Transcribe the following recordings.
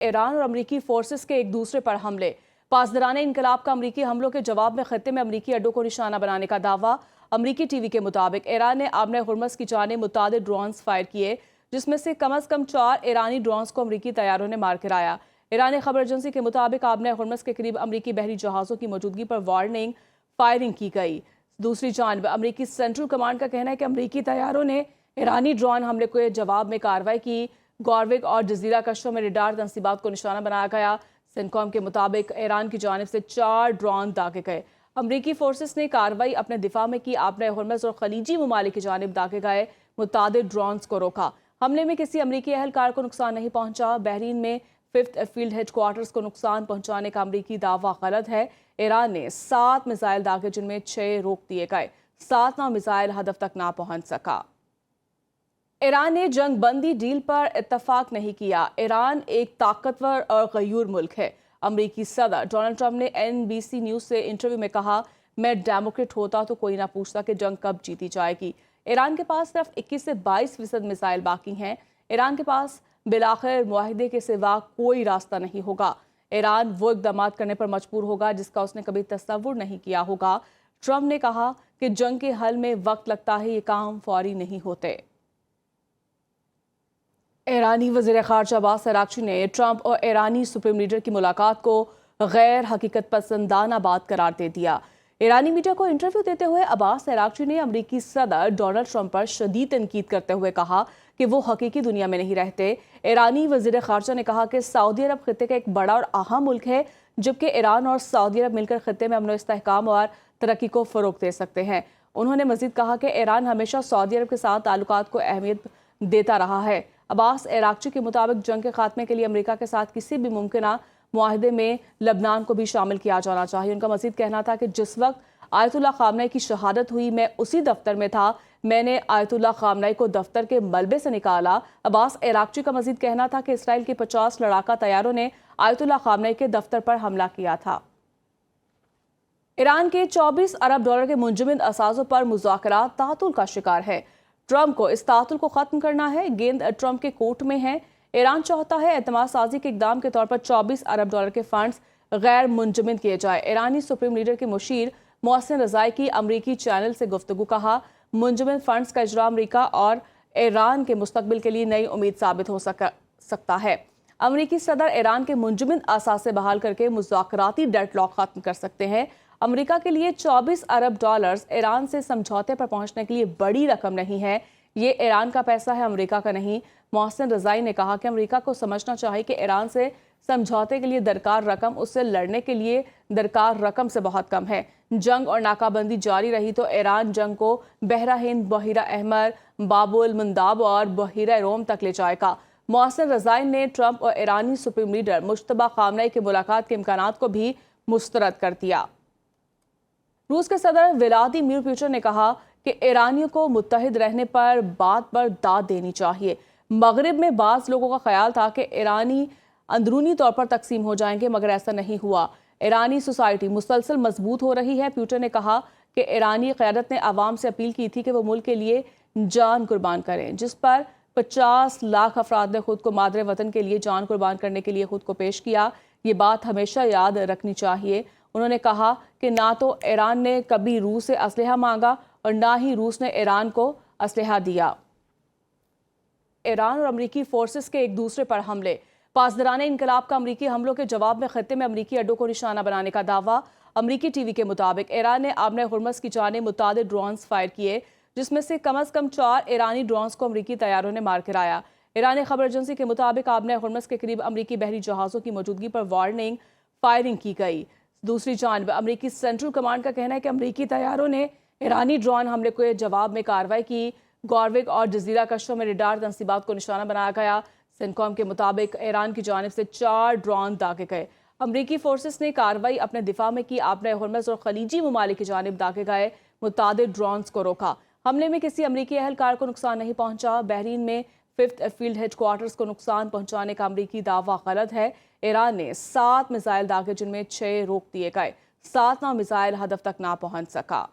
Iran और अमरीकी forces के एक दूसरे पर हमले। पासदाराने इनकलाब का अमरीकी हमलों के जवाब में खत्ते में अमरीकी अड्डों को निशाना बनाने का दावा। अमरीकी टीवी के मुताबिक ईरान ने आबने हुर्मस की जानिब मुतादिद ड्रोन्स फायर किए, जिसमें से कम अज कम 4 ईरानी ड्रोन्स को अमरीकी तैयारों ने मार गिराया। ईरानी खबर एजेंसी के मुताबिक आबने हुर्मस के करीब अमरीकी बहरी जहाज़ों की मौजूदगी पर वार्निंग फायरिंग की गई। दूसरी जानिब अमरीकी सेंट्रल कमांड का कहना है कि अमरीकी तैयारों ने ईरानी ड्रोन हमले के जवाब में कार्रवाई की। गॉरविक और जजीरा कश्तों में रडार तंसीबात को निशाना बनाया गया। सेंटकॉम के मुताबिक ईरान की जानिब से 4 ड्रोन दागे गए। अमरीकी फोर्सेस ने कार्रवाई अपने दिफा में की। आबने हुर्मस और खलीजी ममालिक की जानिब दागे गए मुतादिद ड्रोन्स को रोका। हमले में किसी अमरीकी अहलकार को नुकसान नहीं पहुंचा। बहरीन में 5th फील्ड हेडक्वार्टर्स को नुकसान पहुंचाने का अमरीकी दावा गलत है। ईरान ने 7 मिसाइल दागे, जिनमें 6 रोक दिए गए। 7वां मिसाइल हदफ तक ना पहुंच सका। ईरान ने जंग बंदी डील पर इत्तफाक नहीं किया। ईरान एक ताकतवर और गयूर मुल्क है। अमरीकी सदर डोनाल्ड ट्रंप ने NBC न्यूज से इंटरव्यू में कहा, मैं डेमोक्रेट होता तो कोई ना पूछता कि जंग कब जीती जाएगी। ईरान के पास सिर्फ 21 से 22% मिसाइल बाकी हैं। ईरान के पास बिलाखिर मुआहिदे के सिवा कोई रास्ता नहीं होगा। ईरान वो इक़दाम करने पर मजबूर होगा जिसका उसने कभी तस्वुर नहीं किया होगा। ट्रंप ने कहा कि जंग के हल में वक्त लगता है, ये काम फौरी नहीं होते। ईरानी वज़ीर ख़ारजा अब्बास अराग़ची ने ट्रंप और ईरानी सुप्रीम लीडर की मुलाकात को गैर हकीकत पसंदाना बात करार दे दिया। ईरानी मीडिया को इंटरव्यू देते हुए अब्बास अराग़ची ने अमरीकी सदर डोनाल्ड ट्रंप पर शदीद तनकीद करते हुए कहा कि वो हकीकी दुनिया में नहीं रहते। ईरानी वज़ीर ख़ारजा ने कहा कि सऊदी अरब खित्ते का एक बड़ा और अहम मुल्क है, जबकि ईरान और सऊदी अरब मिलकर खित्ते में अमन व इस्तेहकाम और तरक्की को फ़रोग़ दे सकते हैं। उन्होंने मज़ीद कहा कि ईरान हमेशा सऊदी अरब के साथ ताल्लुकात को अहमियत देता रहा है। अब्बास अराग़ची के मुताबिक जंग के खात्मे के लिए अमेरिका के साथ किसी भी मुमकिना मुआहदे में लबनान को भी शामिल किया जाना चाहिए। उनका मज़ीद कहना था कि जिस वक्त आयतुल्लाह ख़ामनेई की शहादत हुई, मैं उसी दफ्तर में था। मैंने आयतुल्लाह ख़ामनेई को दफ्तर के मलबे से निकाला। अब्बास अराग़ची का मज़ीद कहना था कि इसराइल के 50 लड़ाका तैयारों ने आयतुल्लाह ख़ामनेई के दफ्तर पर हमला किया था। ईरान के 24 अरब डॉलर के मुंजमद असाजों पर मुज़ाकरात तातुल का शिकार है। ट्रंप को इस तातुल को ख़त्म करना है। गेंद ट्रंप के कोर्ट में है। ईरान चाहता है एतमाद साजी के इक़दाम के तौर पर 24 अरब डॉलर के फंड्स गैर मुंजमद किए जाए। ईरानी सुप्रीम लीडर के मुशीर मोहसिन रज़ाई की अमरीकी चैनल से गुफ्तगू कहा, मुंजमद फंड्स का इजरा अमरीका और ईरान के मुस्तकबिल के लिए नई उम्मीद साबित हो सकता है। अमरीकी सदर ईरान के मुंजमद असासे बहाल करके मुज़ाकराती डेडलॉक ख़त्म कर सकते हैं। अमेरिका के लिए 24 अरब डॉलर्स ईरान से समझौते पर पहुंचने के लिए बड़ी रकम नहीं है। ये ईरान का पैसा है, अमेरिका का नहीं। मोहसिन रज़ाई ने कहा कि अमेरिका को समझना चाहिए कि ईरान से समझौते के लिए दरकार रकम उससे लड़ने के लिए दरकार रकम से बहुत कम है। जंग और नाकाबंदी जारी रही तो ईरान जंग को बहरा हिंद, बहीरा अहमर, बाबुल मंदाब और बहीरा रोम तक ले जाएगा। मोहसिन रज़ाई ने ट्रंप और ईरानी सुप्रीम लीडर मुश्तबा ख़ामनेई की मुलाकात के इम्कानात को भी मुस्तरद कर दिया। रूस के सदर व्लादिमीर पुतिन ने कहा कि ईरानियों को मुत्तहिद रहने पर बात पर दाद देनी चाहिए। मगरिब में बाज़ लोगों का ख्याल था कि ईरानी अंदरूनी तौर पर तकसीम हो जाएंगे, मगर ऐसा नहीं हुआ। ईरानी सोसाइटी मुसलसल मजबूत हो रही है। पुतिन ने कहा कि ईरानी क़यादत ने आवाम से अपील की थी कि वो मुल्क के लिए जान कुर्बान करें, जिस पर 50 लाख अफराद ने खुद को मादरे वतन के लिए जान कुर्बान करने के लिए खुद को पेश किया। ये बात हमेशा याद रखनी चाहिए। उन्होंने कहा कि ना तो ईरान ने कभी रूस से असलहा मांगा और ना ही रूस ने ईरान को असलहा दिया। ईरान और अमरीकी फोर्सेस के एक दूसरे पर हमले। पासदाराने इनकलाब का अमरीकी हमलों के जवाब में खत्ते में अमरीकी अड्डों को निशाना बनाने का दावा। अमरीकी टीवी के मुताबिक ईरान ने आबने हुर्मस की जानिब मुतादिद ड्रोन्स फायर किए, जिसमें से कम अज कम 4 ईरानी ड्रोन्स को अमरीकी तैयारों ने मार गिराया। ईरानी खबर एजेंसी के मुताबिक आबने हुर्मस के करीब अमरीकी बहरी जहाज़ों की मौजूदगी पर वार्निंग फायरिंग की गई। दूसरी जानिब अमरीकी सेंट्रल कमांड का कहना है कि अमरीकी तैयारों ने ईरानी ड्रोन हमले के जवाब में कार्रवाई की। गॉरविक और जजीरा कश्तों में रडार तंसीबात को निशाना बनाया गया। सेंटकॉम के मुताबिक ईरान की जानिब से 4 ड्रोन दागे गए। अमरीकी फोर्सेस ने कार्रवाई अपने दिफा में की। आबने हुर्मस और खलीजी ममालिक की जानिब दागे गए मुतादिद ड्रोन्स को रोका। हमले में किसी अमरीकी अहलकार को नुकसान नहीं पहुंचा। बहरीन में 5th फील्ड हेडक्वार्टर्स को नुकसान पहुंचाने का अमरीकी दावा गलत है। ईरान ने 7 मिसाइल दागे, जिनमें 6 रोक दिए गए। 7वां मिसाइल हदफ तक ना पहुंच सका।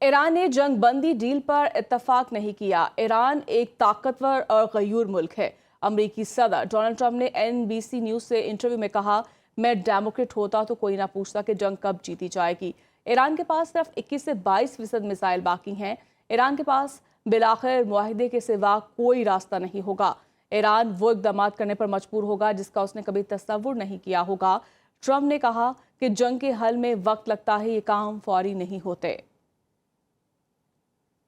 ईरान ने जंग बंदी डील पर इत्तफाक नहीं किया। ईरान एक ताकतवर और गयूर मुल्क है। अमेरिकी सदर डोनाल्ड ट्रंप ने NBC न्यूज से इंटरव्यू में कहा, मैं डेमोक्रेट होता तो कोई ना पूछता कि जंग कब जीती जाएगी। ईरान के पास सिर्फ 21 से 22% मिसाइल बाकी हैं। ईरान के पास बिलाखिर मुआहिदे के सिवा कोई रास्ता नहीं होगा। ईरान वो इक़दाम करने पर मजबूर होगा जिसका उसने कभी तस्वुर नहीं किया होगा। ट्रंप ने कहा कि जंग के हल में वक्त लगता है, ये काम फौरी नहीं होते।